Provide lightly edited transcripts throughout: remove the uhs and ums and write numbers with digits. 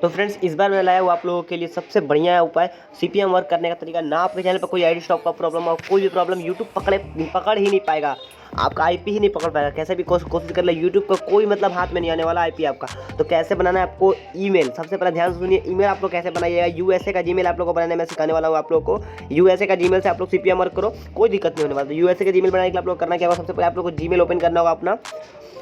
तो फ्रेंड्स इस बार मैं लाया हूँ आप लोगों के लिए सबसे बढ़िया उपाय सीपीएम वर्क करने का तरीका। ना आपके चैनल पर कोई आईडी स्टॉप का प्रॉब्लम हो, कोई भी प्रॉब्लम यूट्यूब पकड़ ही नहीं पाएगा, आपका आईपी ही नहीं पकड़ पाएगा। कैसे भी कोशिश कर ले, यूट्यूब का कोई मतलब हाथ में नहीं आने वाला आईपी आपका। तो कैसे बनाना है आपको ईमेल, सबसे पहले ध्यान सुनिए। ईमेल आप लोग कैसे बनाइएगा, यूएसए का जीमेल आप लोग को बनाने में सिखाने वाला हूँ आप लोग को। यूएसए का जीमेल से आप लोग सीपीएम वर्क करो, कोई दिक्कत नहीं होने वाला। तो यूएसए का जीमेल बनाने के लिए आप लोग करना क्या होगा, सबसे पहले आप लोग को जीमेल ओपन करना होगा अपना।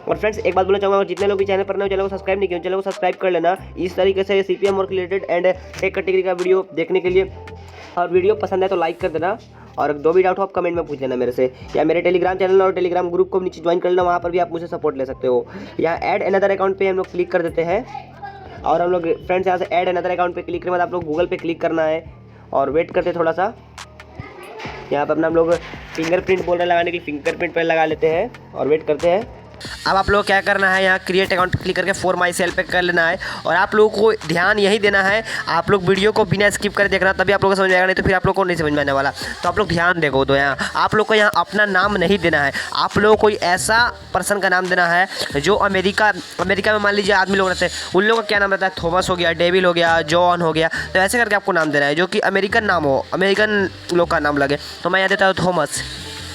और फ्रेंड्स एक बात बोलना चाहूँगा, जितने लोग भी चैनल पर नए चैनल को सब्सक्राइब नहीं किए, चैनल को सब्सक्राइब कर लेना। इस तरीके से CPM work related and take category का वीडियो देखने के लिए, और वीडियो पसंद है तो लाइक कर देना। और जो भी डाउट हो आप कमेंट में पूछ लेना मेरे से, या मेरे टेलीग्राम चैनल और टेलीग्राम ग्रुप को नीचे ज्वाइन कर लेना, वहाँ पर भी आप मुझे सपोर्ट ले सकते हो। यहाँ ऐड अनदर अकाउंट पे हम लोग क्लिक कर देते हैं, और हम लोग फ्रेंड्स यहाँ से ऐड अनदर अकाउंट पे क्लिक करने के बाद आप लोग गूगल पे क्लिक करना है और वेट करते हैं थोड़ा सा। यहाँ पर अपना हम लोग फिंगरप्रिंट बोल रहे हैं लगाने के लिए, फिंगरप्रिंट पर लगा लेते हैं और वेट करते हैं। अब आप लोग क्या करना है, यहाँ क्रिएट अकाउंट क्लिक करके फॉर माई सेल्फ पे कर लेना है। और आप लोगों को ध्यान यही देना है, आप लोग वीडियो को बिना स्किप कर देखना, तभी आप लोगों को समझ आएगा, नहीं तो फिर आप लोग को नहीं समझ में आने वाला। तो आप लोग ध्यान देखो। तो यहाँ आप लोग को यहाँ अपना नाम नहीं देना है, आप लोगों को कोई ऐसा पर्सन का नाम देना है जो अमेरिका में मान लीजिए आदमी लोग रहते हैं, उन लोगों का क्या नाम रहता है, थॉमस हो गया, डेविल हो गया, जॉन हो गया। तो ऐसे करके आपको नाम देना है जो कि अमेरिकन नाम हो, अमेरिकन लोग का नाम लगे। तो मैं यहाँ देता हूँ थॉमस।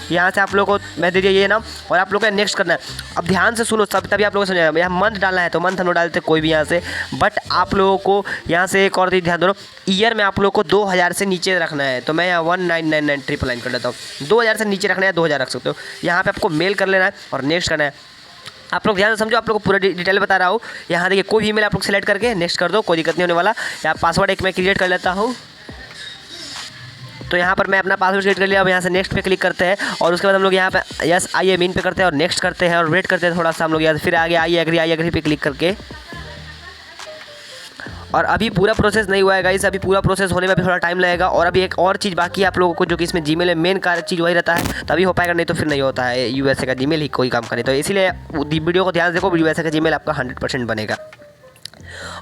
यहाँ से आप लोग को मैं दे दिया ये नाम, और आप लोग को नेक्स्ट करना है। अब ध्यान से सुनो सब, तभी आप लोगों को समझ आएगा। यहाँ मंथ डालना है तो मंथ हम लोग डालते कोई भी यहाँ से, बट आप लोगों को यहाँ से एक और चीज़ ध्यान दो, ईयर में आप लोग को 2000 से नीचे रखना है। तो मैं यहाँ 1999 कर लेता हूँ। 2000 से नीचे रखना है, 2000 रख सकते हो। यहाँ पर आपको मेल कर लेना है और नेक्स्ट करना है। आप लोग ध्यान से समझो, आप लोग को पूरा डिटेल बता रहा हूँ। यहाँ देखिए कोई भी ईमेल आप लोग सेलेक्ट करके नेक्स्ट कर दो, कोई दिक्कत नहीं होने वाला। यहाँ पासवर्ड एक मैं क्रिएट कर लेता हूँ। तो यहाँ पर मैं अपना पासवर्ड क्रिएट कर लिया। अब यहाँ से नेक्स्ट पे क्लिक करते हैं, और उसके बाद हम लोग यहाँ पे यस आई एम इन पे करते हैं और नेक्स्ट करते हैं और वेट करते हैं थोड़ा सा हम लोग। यहाँ फिर आगे आई एग्री पे क्लिक करके, और अभी पूरा प्रोसेस नहीं हुआ है गाइस, अभी पूरा प्रोसेस होने में अभी थोड़ा टाइम लगेगा। और अभी एक और चीज़ बाकी है आप लोगों को, जो कि इसमें जीमेल में मेन कार्य चीज़ वही रहता है, तभी हो पाएगा, नहीं तो फिर नहीं होता है। यूएसए का जीमेल ही कोई काम करे, तो इसीलिए वीडियो को ध्यान से देखो। यूएसए का जीमेल आपका 100% बनेगा।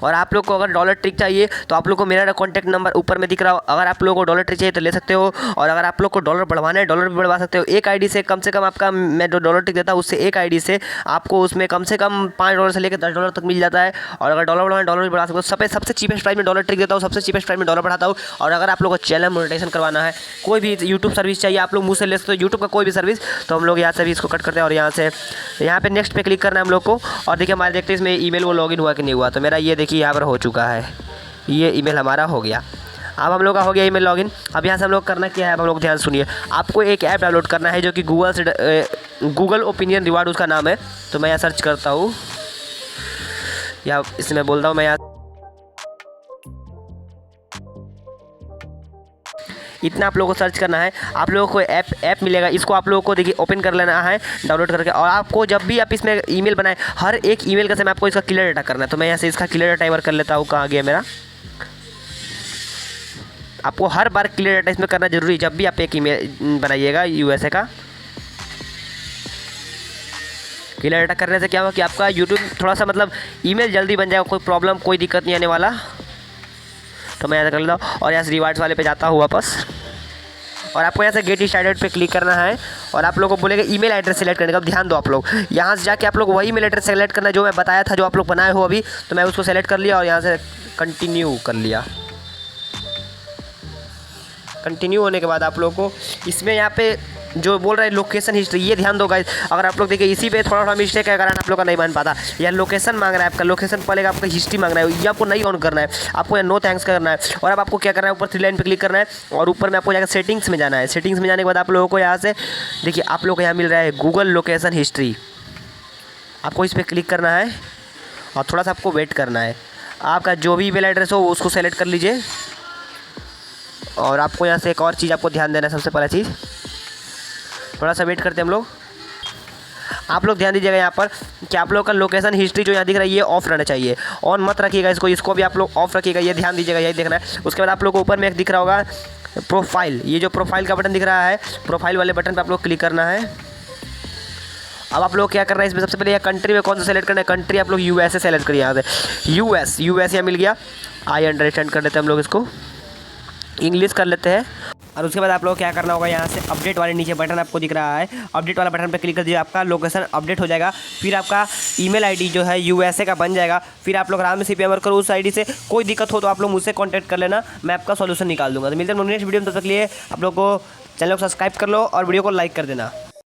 और आप लोग को अगर डॉलर ट्रिक चाहिए तो आप लोग को मेरा कॉन्टैक्ट नंबर ऊपर में दिख रहा हो, अगर आप लोगों को डॉलर ट्रिक चाहिए तो ले सकते हो। और अगर आप लोग को डॉलर बढ़वाना है, डॉलर भी बढ़वा सकते हो। एक आईडी से कम आपका, मैं जो डॉलर ट्रिक देता हूँ उससे एक आईडी से आपको उसमें कम से कम $5 से लेकर $10 तक मिल जाता है। और अगर डॉलर बढ़वाना है, डॉलर भी बढ़ा सकते हो। सबसे चीपेस्ट प्राइस में डॉलर ट्रिक देता हूँ, सबसे चीपेस्ट प्राइस में डॉलर बढ़ाता हूँ। और अगर आप लोग को चैनल मोनेटाइजेशन करवाना है, कोई भी यूट्यूब सर्विस चाहिए, आप लोग मुझ से ले सकते हो यूट्यूब का कोई भी सर्विस, तो हम लोग यहाँ से भी इसको कट करते हैं। और यहाँ पे नेक्स्ट पे क्लिक करना है हम लोग को। और देखिए हमारे देखते हैं इसमें ईमेल वो लॉगिन हुआ कि नहीं हुआ। तो मेरा ये देखिए यहाँ पर हो चुका है, ये ईमेल हमारा हो गया। अब हम लोग का हो गया ईमेल लॉगिन। अब यहाँ से हम लोग करना क्या है, अब हम लोग ध्यान सुनिए। आपको एक ऐप डाउनलोड करना है जो कि गूगल ओपिनियन रिवार्ड उसका नाम है। तो मैं यहाँ सर्च करता हूँ, या इसमें बोलता हूँ मैं यहाँ, इतना आप लोगों को सर्च करना है। आप लोगों को ऐप मिलेगा, इसको आप लोगों को देखिए ओपन कर लेना है डाउनलोड करके। और आपको जब भी आप इसमें ईमेल बनाए, हर एक ईमेल का समय आपको इसका क्लियर डाटा करना है। तो मैं यहाँ से इसका क्लियर डाटा टाइमर कर लेता हूँ। कहाँ गया मेरा, आपको हर बार क्लियर डाटा इसमें करना जरूरी, जब भी आप एक ईमेल बनाइएगा यूएसए का। क्लियर डाटा करने से क्या होगा कि आपका यूट्यूब थोड़ा सा मतलब ईमेल जल्दी बन जाएगा, कोई प्रॉब्लम कोई दिक्कत नहीं आने वाला। तो मैं ऐसा कर लेता हूँ और यहाँ से रिवार्ड्स वाले पे जाता हूँ वापस। और आपको यहाँ से गेट स्टार्टेड पे क्लिक करना है, और आप लोगों को बोलेगा ईमेल एड्रेस सेलेक्ट करने का। अब ध्यान दो आप लोग, यहाँ से जाके आप लोग वही ईमेल एड्रेस सेलेक्ट करना है जो मैं बताया था, जो आप लोग बनाए हो अभी। तो मैं उसको सेलेक्ट कर लिया और यहाँ से कंटिन्यू कर लिया। कंटिन्यू होने के बाद आप लोग को इसमें यहाँ पे जो बोल रहा है लोकेशन हिस्ट्री, ये ध्यान दो गाइस। अगर आप लोग देखिए इसी पे थोड़ा मिस्टेक है, कारण आप लोग का नहीं मान पाता। यह लोकेशन मांग रहा है, आपका लोकेशन पड़ेगा, आपका हिस्ट्री मांग रहा है, ये आपको नहीं ऑन करना है, आपको यहाँ नो थैंक्स करना है। और अब आपको क्या करना है, ऊपर 3 लाइन पे क्लिक करना है, और ऊपर में आपको जाकर सेटिंग्स में जाना है। सेटिंग्स में जाने के बाद आप लोगों को यहाँ से देखिए, आप लोग को यहाँ मिल रहा है गूगल लोकेशन हिस्ट्री, आपको इस पर क्लिक करना है और थोड़ा सा आपको वेट करना है। आपका जो भी ईमेल एड्रेस हो उसको सेलेक्ट कर लीजिए। और आपको यहाँ से एक और चीज़ आपको ध्यान देना है, सबसे पहला चीज़, थोड़ा सा वेट करते हैं हम लोग। आप लोग ध्यान दीजिएगा यहाँ पर कि आप लोग का लोकेशन हिस्ट्री जो यहाँ दिख रहा है ये ऑफ रहना चाहिए, ऑन मत रखिएगा इसको भी आप लोग ऑफ रखिएगा, ये ध्यान दीजिएगा, यही देखना है। उसके बाद आप लोग को ऊपर में एक दिख रहा होगा प्रोफाइल, ये जो प्रोफाइल का बटन दिख रहा है, प्रोफाइल वाले बटन पर आप लोग क्लिक करना है। अब आप लोग क्या करना है, इसमें सबसे पहले कंट्री में कौन सा सेलेक्ट करना है, कंट्री आप लोग यूएसए सेलेक्ट करिए। यहाँ से यूएस यहाँ मिल गया, आई अंडरस्टैंड कर लेते हैं हम लोग, इसको इंग्लिश कर लेते हैं। और उसके बाद आप लोग क्या करना होगा, यहाँ से अपडेट वाले नीचे बटन आपको दिख रहा है, अपडेट वाला बटन पर क्लिक कर दीजिए, आपका लोकेशन अपडेट हो जाएगा। फिर आपका ईमेल आईडी जो है USA का बन जाएगा। फिर आप लोग आराम से CPM वर्क करो उस आईडी से। कोई दिक्कत हो तो आप लोग मुझसे कॉन्टैक्ट कर लेना, मैं आपका सॉल्यूशन निकाल दूंगा। तो मिलते हैं नेक्स्ट वीडियो में, तब तक के लिए आप लोग को चैनल को सब्सक्राइब कर लो और वीडियो को लाइक कर देना।